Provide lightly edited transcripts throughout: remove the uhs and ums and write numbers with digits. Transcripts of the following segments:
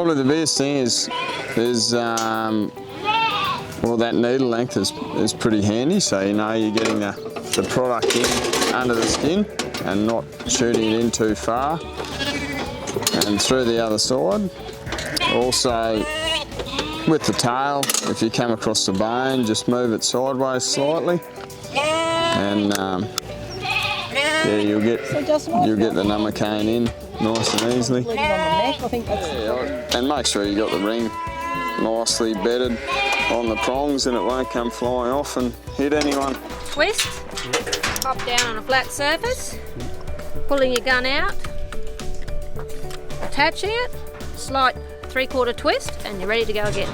Probably the biggest thing is well, that needle length is pretty handy, so you know you're getting the product in under the skin and not shooting it in too far and through the other side. Also, with the tail, if you come across the bone, just move it sideways slightly, and yeah, you'll get the NumOcaine in nice and easily. And make sure you got the ring nicely bedded on the prongs and it won't come flying off and hit anyone. Twist, pop down on a flat surface, pulling your gun out, attaching it, slight 3/4 twist, and you're ready to go again.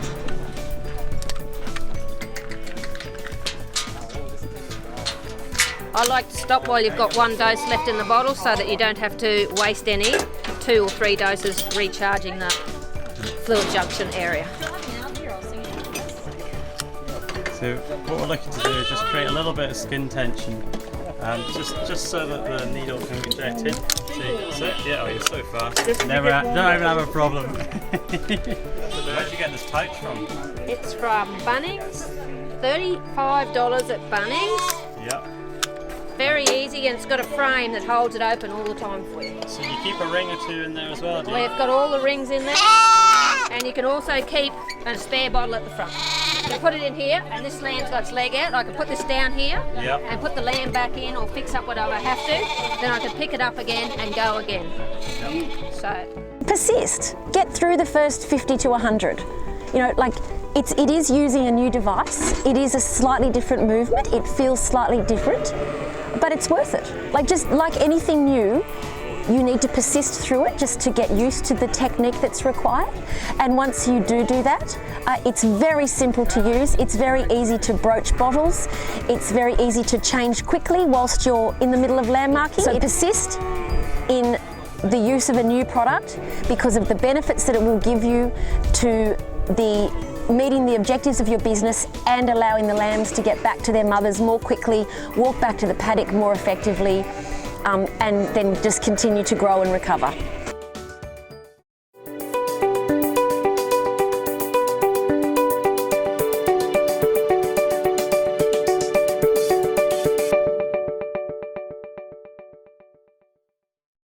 I like to stop while you've got 1 dose left in the bottle so that you don't have to waste any 2 or 3 doses recharging the fluid junction area. So what we're looking to do is just create a little bit of skin tension, just so that the needle can get in. See, yeah, oh, you're so fast. Don't even have a problem. Where'd you get this pouch from? It's from Bunnings, $35 at Bunnings. Yep. Very easy, and it's got a frame that holds it open all the time for you. So you keep a ring or 2 in there as well, do you? We've got all the rings in there, and you can also keep a spare bottle at the front. You can put it in here, and this lamb's got its leg out. I can put this down here, yep, and put the lamb back in or fix up whatever I have to. Then I can pick it up again and go again. Yep. So Persist. Get through the first 50 to 100. You know, like it is using a new device. It is a slightly different movement. It feels slightly different, but it's worth it. Like just like anything new, you need to persist through it just to get used to the technique that's required. And once you do that, it's very simple to use. It's very easy to broach bottles. It's very easy to change quickly whilst you're in the middle of lamb marking. So persist in the use of a new product because of the benefits that it will give you to meeting the objectives of your business and allowing the lambs to get back to their mothers more quickly, walk back to the paddock more effectively, and then just continue to grow and recover.